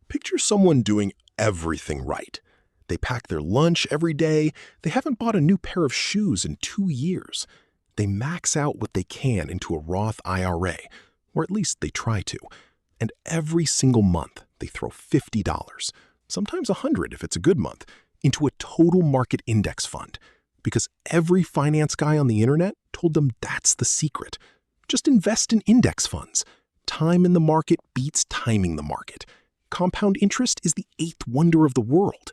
Picture someone doing everything right. They pack their lunch every day. They haven't bought a new pair of shoes in 2 years. They max out what they can into a Roth IRA, or at least they try to. And every single month, they throw $50, sometimes $100 if it's a good month, into a total market index fund. Because every finance guy on the internet told them that's the secret. Just invest in index funds. Time in the market beats timing the market. Compound interest is the eighth wonder of the world.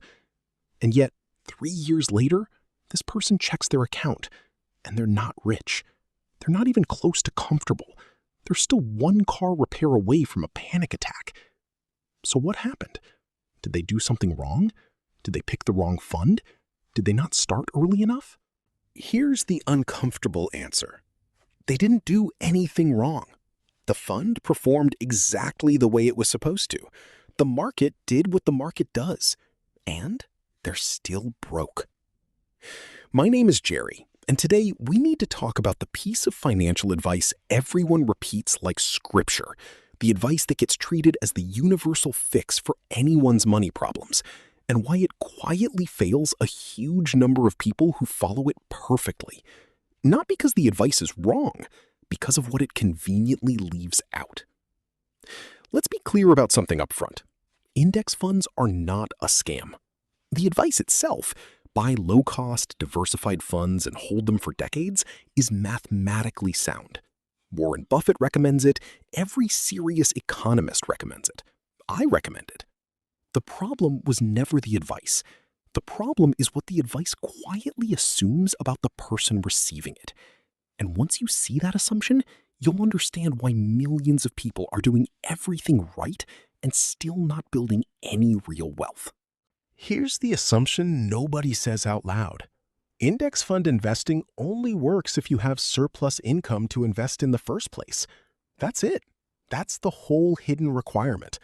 And yet, 3 years later, this person checks their account, and they're not rich. They're not even close to comfortable. They're still one car repair away from a panic attack. So what happened? Did they do something wrong? Did they pick the wrong fund? Did they not start early enough? Here's the uncomfortable answer. They didn't do anything wrong. The fund performed exactly the way it was supposed to. The market did what the market does. And they're still broke. My name is Jerry, and today we need to talk about the piece of financial advice everyone repeats like scripture, the advice that gets treated as the universal fix for anyone's money problems, and why it quietly fails a huge number of people who follow it perfectly. Not because the advice is wrong, because of what it conveniently leaves out. Let's be clear about something up front. Index funds are not a scam. The advice itself, buy low-cost, diversified funds and hold them for decades, is mathematically sound. Warren Buffett recommends it. Every serious economist recommends it. I recommend it. The problem was never the advice. The problem is what the advice quietly assumes about the person receiving it. And once you see that assumption, you'll understand why millions of people are doing everything right and still not building any real wealth. Here's the assumption nobody says out loud. Index fund investing only works if you have surplus income to invest in the first place. That's it. That's the whole hidden requirement.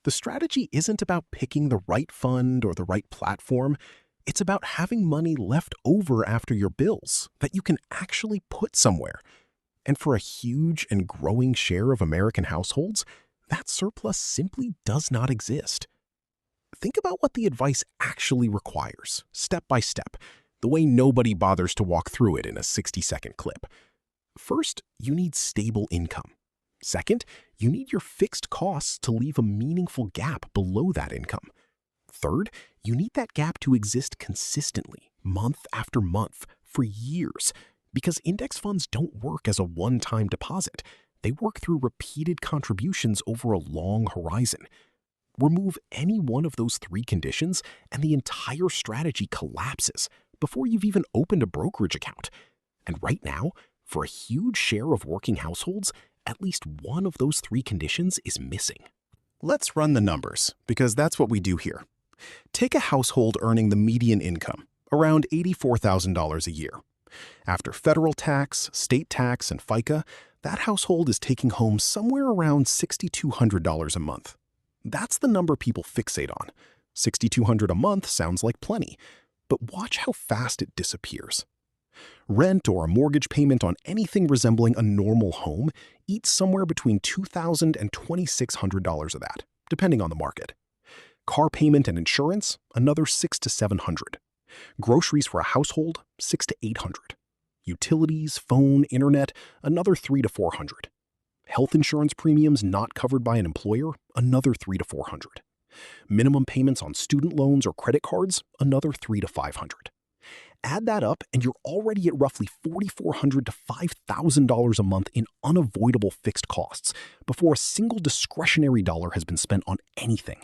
The strategy isn't about picking the right fund or the right platform. It's about having money left over after your bills that you can actually put somewhere. And for a huge and growing share of American households, that surplus simply does not exist. Think about what the advice actually requires, step by step, the way nobody bothers to walk through it in a 60-second clip. First, you need stable income. Second, you need your fixed costs to leave a meaningful gap below that income. Third, you need that gap to exist consistently, month after month, for years, because index funds don't work as a one-time deposit. They work through repeated contributions over a long horizon. Remove any one of those three conditions, and the entire strategy collapses before you've even opened a brokerage account. And right now, for a huge share of working households, at least one of those three conditions is missing. Let's run the numbers, because that's what we do here. Take a household earning the median income, around $84,000 a year. After federal tax, state tax, and FICA, that household is taking home somewhere around $6,200 a month. That's the number people fixate on. $6,200 a month sounds like plenty, but watch how fast it disappears. Rent or a mortgage payment on anything resembling a normal home eats somewhere between $2,000 and $2,600 of that, depending on the market. Car payment and insurance, another $600 to $700. Groceries for a household, $600 to $800. Utilities, phone, internet, another $300 to $400. Health insurance premiums not covered by an employer, another $300 to $400. Minimum payments on student loans or credit cards, another $300 to $500. Add that up and you're already at roughly $4,400 to $5,000 a month in unavoidable fixed costs before a single discretionary dollar has been spent on anything.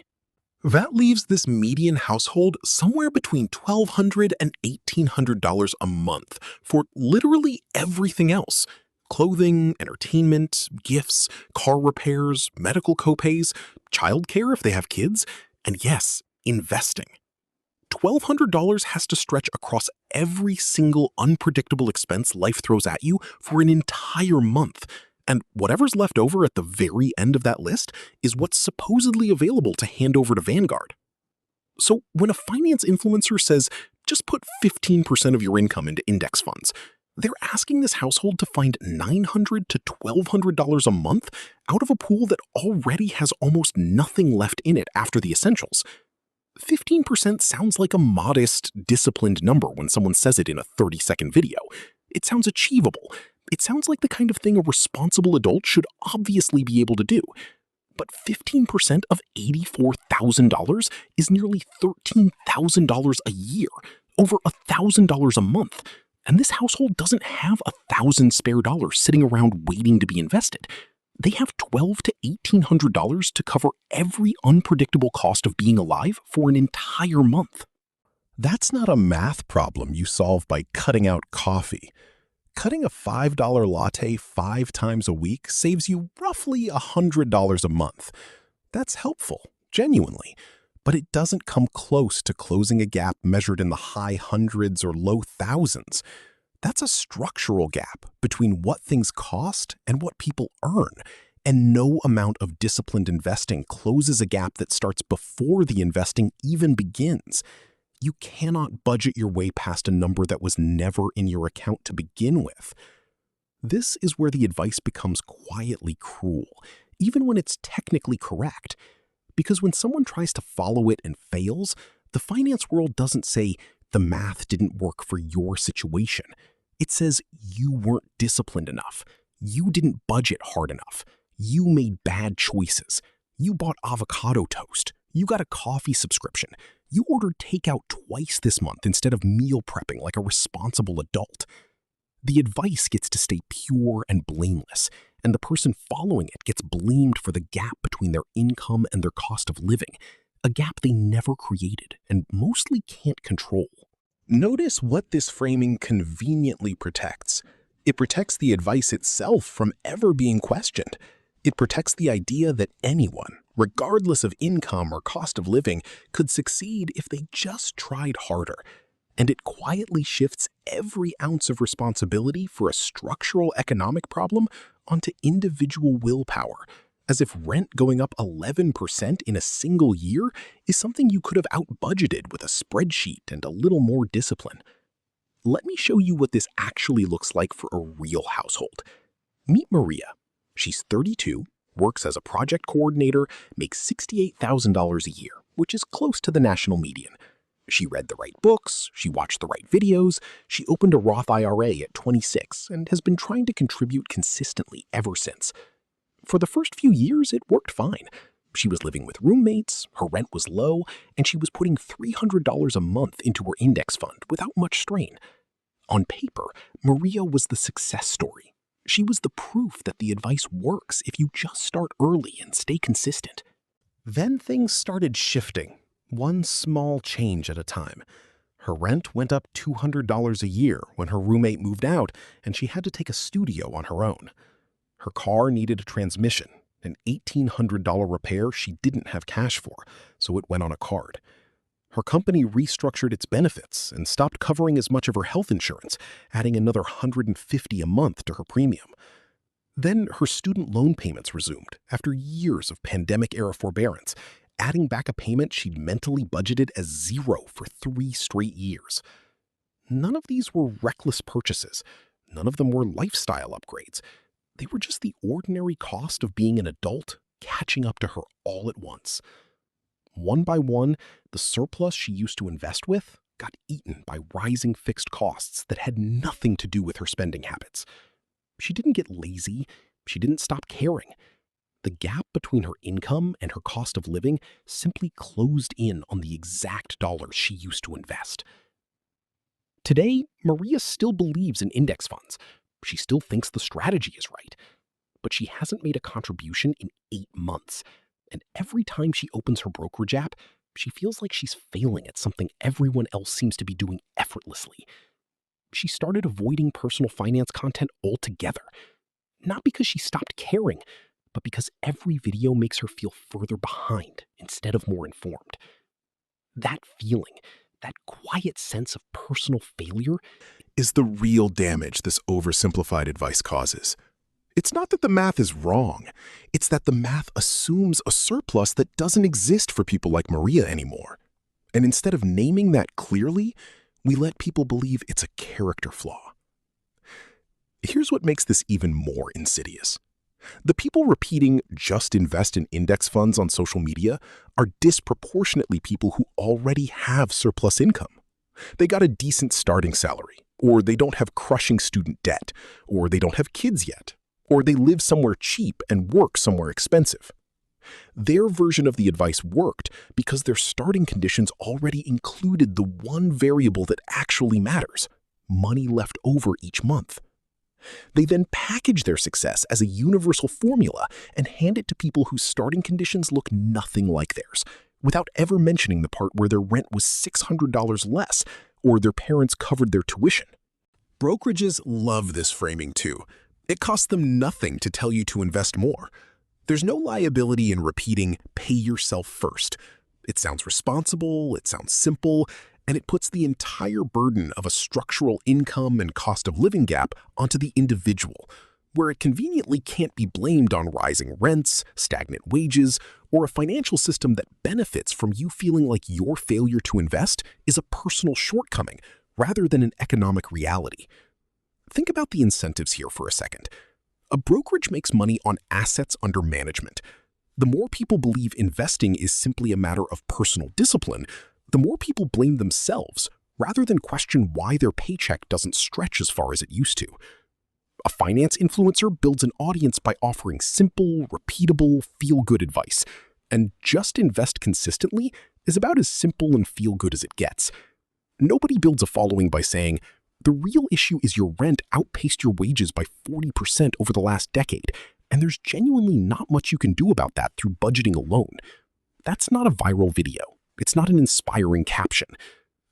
That leaves this median household somewhere between $1,200 and $1,800 a month for literally everything else. Clothing, entertainment, gifts, car repairs, medical copays, childcare if they have kids, and yes, investing. $1,200 has to stretch across every single unpredictable expense life throws at you for an entire month. And whatever's left over at the very end of that list is what's supposedly available to hand over to Vanguard. So when a finance influencer says, just put 15% of your income into index funds, They're asking this household to find $900 to $1,200 a month out of a pool that already has almost nothing left in it after the essentials. 15% sounds like a modest, disciplined number when someone says it in a 30-second video. It sounds achievable. It sounds like the kind of thing a responsible adult should obviously be able to do. But 15% of $84,000 is nearly $13,000 a year, over $1,000 a month. And this household doesn't have $1,000 spare dollars sitting around waiting to be invested. They have $1,200 to $1,800 to cover every unpredictable cost of being alive for an entire month. That's not a math problem you solve by cutting out coffee. Cutting a $5 latte 5 times a week saves you roughly $100 a month. That's helpful, genuinely, but it doesn't come close to closing a gap measured in the high hundreds or low thousands. That's a structural gap between what things cost and what people earn, and no amount of disciplined investing closes a gap that starts before the investing even begins. You cannot budget your way past a number that was never in your account to begin with. This is where the advice becomes quietly cruel, even when it's technically correct. Because when someone tries to follow it and fails, the finance world doesn't say, the math didn't work for your situation. It says you weren't disciplined enough. You didn't budget hard enough. You made bad choices. You bought avocado toast. You got a coffee subscription. You ordered takeout twice this month instead of meal prepping like a responsible adult. The advice gets to stay pure and blameless, and the person following it gets blamed for the gap between their income and their cost of living, a gap they never created and mostly can't control. Notice what this framing conveniently protects. It protects the advice itself from ever being questioned. It protects the idea that anyone, regardless of income or cost of living, could succeed if they just tried harder. And it quietly shifts every ounce of responsibility for a structural economic problem onto individual willpower, as if rent going up 11% in a single year is something you could have out-budgeted with a spreadsheet and a little more discipline. Let me show you what this actually looks like for a real household. Meet Maria. She's 32, works as a project coordinator, makes $68,000 a year, which is close to the national median. She read the right books, she watched the right videos, she opened a Roth IRA at 26 and has been trying to contribute consistently ever since. For the first few years, it worked fine. She was living with roommates, her rent was low, and she was putting $300 a month into her index fund without much strain. On paper, Maria was the success story. She was the proof that the advice works if you just start early and stay consistent. Then things started shifting, one small change at a time. Her rent went up $200 a year when her roommate moved out and she had to take a studio on her own. Her car needed a transmission, an $1,800 repair she didn't have cash for, so it went on a card. Her company restructured its benefits and stopped covering as much of her health insurance, adding another $150 a month to her premium. Then her student loan payments resumed after years of pandemic-era forbearance, adding back a payment she'd mentally budgeted as zero for 3 straight years. None of these were reckless purchases. None of them were lifestyle upgrades. They were just the ordinary cost of being an adult catching up to her all at once. One by one, the surplus she used to invest with got eaten by rising fixed costs that had nothing to do with her spending habits. She didn't get lazy. She didn't stop caring. The gap between her income and her cost of living simply closed in on the exact dollars she used to invest. Today, Maria still believes in index funds. She still thinks the strategy is right. But she hasn't made a contribution in 8 months. And every time she opens her brokerage app, she feels like she's failing at something everyone else seems to be doing effortlessly. She started avoiding personal finance content altogether. Not because she stopped caring, but because every video makes her feel further behind instead of more informed. That feeling, that quiet sense of personal failure, is the real damage this oversimplified advice causes. It's not that the math is wrong. It's that the math assumes a surplus that doesn't exist for people like Maria anymore. And instead of naming that clearly, we let people believe it's a character flaw. Here's what makes this even more insidious. The people repeating "just invest in index funds" on social media are disproportionately people who already have surplus income. They got a decent starting salary, or they don't have crushing student debt, or they don't have kids yet, or they live somewhere cheap and work somewhere expensive. Their version of the advice worked because their starting conditions already included the one variable that actually matters: money left over each month. They then package their success as a universal formula and hand it to people whose starting conditions look nothing like theirs, without ever mentioning the part where their rent was $600 less or their parents covered their tuition. Brokerages love this framing too. It costs them nothing to tell you to invest more. There's no liability in repeating "pay yourself first." It sounds responsible, it sounds simple, and it puts the entire burden of a structural income and cost of living gap onto the individual, where it conveniently can't be blamed on rising rents, stagnant wages, or a financial system that benefits from you feeling like your failure to invest is a personal shortcoming rather than an economic reality. Think about the incentives here for a second. A brokerage makes money on assets under management. The more people believe investing is simply a matter of personal discipline, the more people blame themselves rather than question why their paycheck doesn't stretch as far as it used to. A finance influencer builds an audience by offering simple, repeatable, feel-good advice, and "just invest consistently" is about as simple and feel-good as it gets. Nobody builds a following by saying, "The real issue is your rent outpaced your wages by 40% over the last decade, and there's genuinely not much you can do about that through budgeting alone." That's not a viral video. It's not an inspiring caption.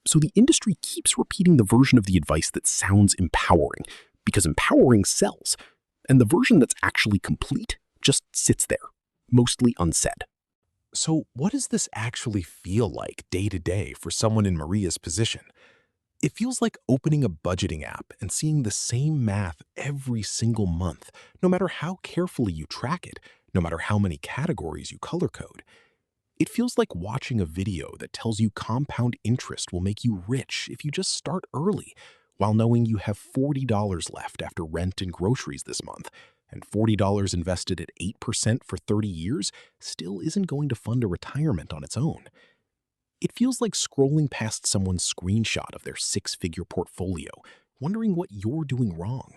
So the industry keeps repeating the version of the advice that sounds empowering, because empowering sells, and the version that's actually complete just sits there, mostly unsaid. So what does this actually feel like day to day for someone in Maria's position? It feels like opening a budgeting app and seeing the same math every single month, no matter how carefully you track it, no matter how many categories you color code. It feels like watching a video that tells you compound interest will make you rich if you just start early, while knowing you have $40 left after rent and groceries this month, and $40 invested at 8% for 30 years still isn't going to fund a retirement on its own. It feels like scrolling past someone's screenshot of their six-figure portfolio, wondering what you're doing wrong,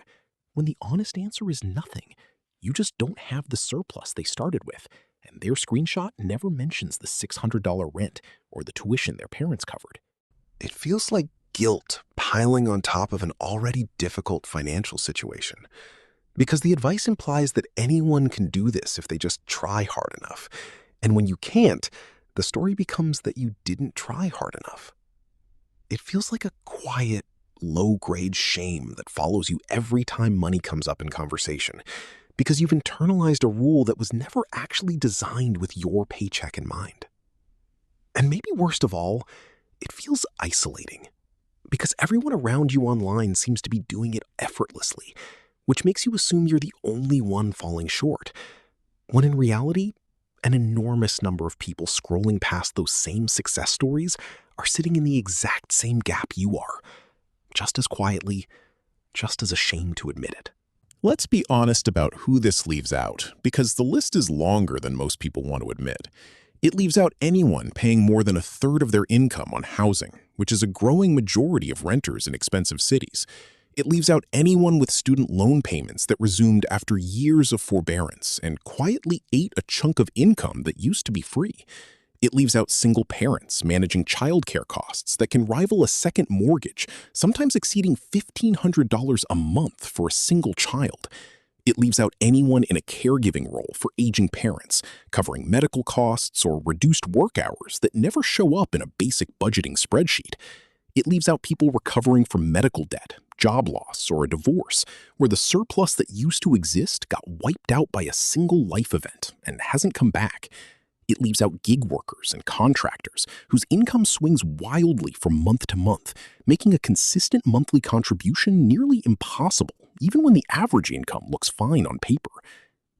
when the honest answer is nothing. You just don't have the surplus they started with, and their screenshot never mentions the $600 rent or the tuition their parents covered. It feels like guilt piling on top of an already difficult financial situation. Because the advice implies that anyone can do this if they just try hard enough. And when you can't, the story becomes that you didn't try hard enough. It feels like a quiet, low-grade shame that follows you every time money comes up in conversation, because you've internalized a rule that was never actually designed with your paycheck in mind. And maybe worst of all, it feels isolating, because everyone around you online seems to be doing it effortlessly, which makes you assume you're the only one falling short, when in reality, an enormous number of people scrolling past those same success stories are sitting in the exact same gap you are, just as quietly, just as ashamed to admit it. Let's be honest about who this leaves out, because the list is longer than most people want to admit. It leaves out anyone paying more than a third of their income on housing, which is a growing majority of renters in expensive cities. It leaves out anyone with student loan payments that resumed after years of forbearance and quietly ate a chunk of income that used to be free. It leaves out single parents managing childcare costs that can rival a second mortgage, sometimes exceeding $1,500 a month for a single child. It leaves out anyone in a caregiving role for aging parents, covering medical costs or reduced work hours that never show up in a basic budgeting spreadsheet. It leaves out people recovering from medical debt, job loss, or a divorce, where the surplus that used to exist got wiped out by a single life event and hasn't come back. It leaves out gig workers and contractors whose income swings wildly from month to month, making a consistent monthly contribution nearly impossible, even when the average income looks fine on paper.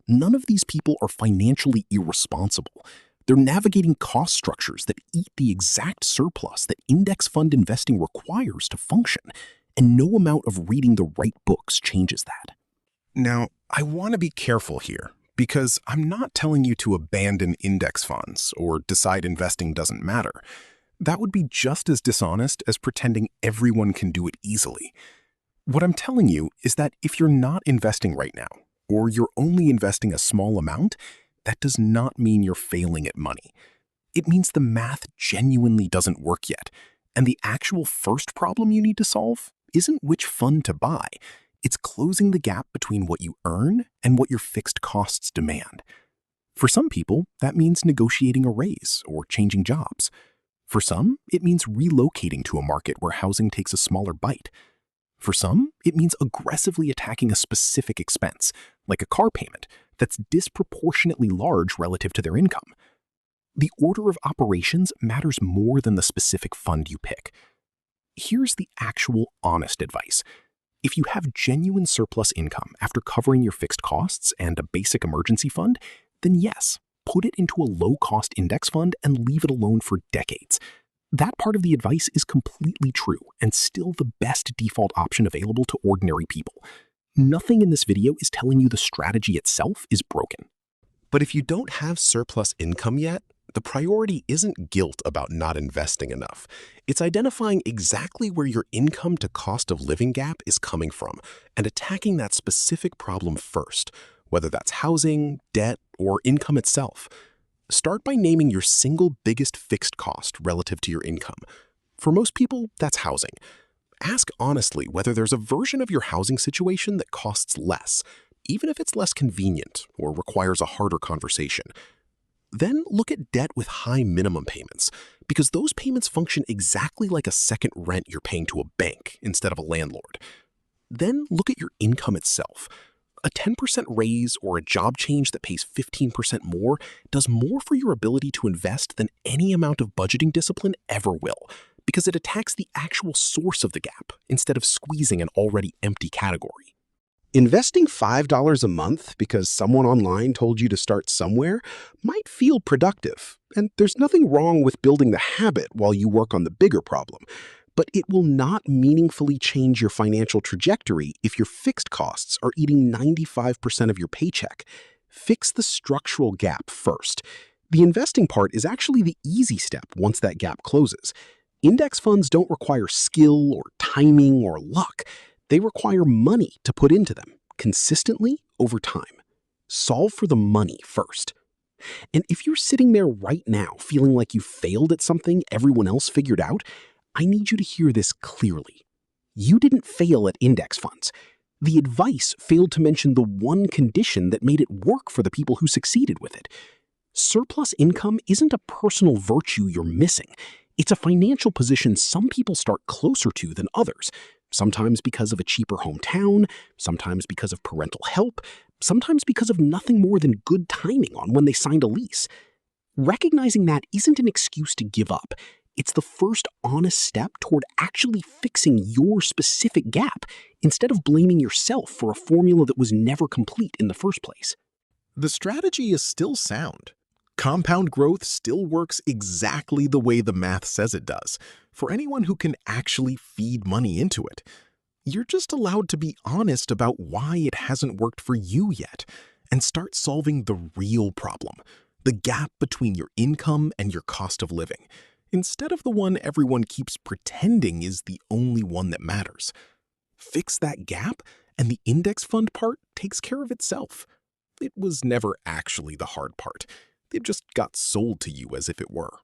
None of these people are financially irresponsible. They're navigating cost structures that eat the exact surplus that index fund investing requires to function, and no amount of reading the right books changes that. Now, I want to be careful here, because I'm not telling you to abandon index funds or decide investing doesn't matter. That would be just as dishonest as pretending everyone can do it easily. What I'm telling you is that if you're not investing right now, or you're only investing a small amount, that does not mean you're failing at money. It means the math genuinely doesn't work yet, and the actual first problem you need to solve isn't which fund to buy. It's closing the gap between what you earn and what your fixed costs demand. For some people, that means negotiating a raise or changing jobs. For some, it means relocating to a market where housing takes a smaller bite. For some, it means aggressively attacking a specific expense, like a car payment, that's disproportionately large relative to their income. The order of operations matters more than the specific fund you pick. Here's the actual honest advice. If you have genuine surplus income after covering your fixed costs and a basic emergency fund, then yes, put it into a low-cost index fund and leave it alone for decades. That part of the advice is completely true and still the best default option available to ordinary people. Nothing in this video is telling you the strategy itself is broken. But if you don't have surplus income yet, the priority isn't guilt about not investing enough. It's identifying exactly where your income to cost of living gap is coming from and attacking that specific problem first, whether that's housing, debt, or income itself. Start by naming your single biggest fixed cost relative to your income. For most people, that's housing. Ask honestly whether there's a version of your housing situation that costs less, even if it's less convenient or requires a harder conversation. Then look at debt with high minimum payments, because those payments function exactly like a second rent you're paying to a bank instead of a landlord. Then look at your income itself. A 10% raise or a job change that pays 15% more does more for your ability to invest than any amount of budgeting discipline ever will, because it attacks the actual source of the gap instead of squeezing an already empty category. Investing $5 a month because someone online told you to start somewhere might feel productive, and there's nothing wrong with building the habit while you work on the bigger problem. But it will not meaningfully change your financial trajectory if your fixed costs are eating 95% of your paycheck. Fix the structural gap first. The investing part is actually the easy step once that gap closes. Index funds don't require skill or timing or luck. They require money to put into them, consistently over time. Solve for the money first. And if you're sitting there right now feeling like you failed at something everyone else figured out, I need you to hear this clearly. You didn't fail at index funds. The advice failed to mention the one condition that made it work for the people who succeeded with it. Surplus income isn't a personal virtue you're missing. It's a financial position some people start closer to than others, sometimes because of a cheaper hometown, sometimes because of parental help, sometimes because of nothing more than good timing on when they signed a lease. Recognizing that isn't an excuse to give up. It's the first honest step toward actually fixing your specific gap instead of blaming yourself for a formula that was never complete in the first place. The strategy is still sound. Compound growth still works exactly the way the math says it does, for anyone who can actually feed money into it. You're just allowed to be honest about why it hasn't worked for you yet, and start solving the real problem, the gap between your income and your cost of living, instead of the one everyone keeps pretending is the only one that matters. Fix that gap, and the index fund part takes care of itself. It was never actually the hard part. It just got sold to you as if it were.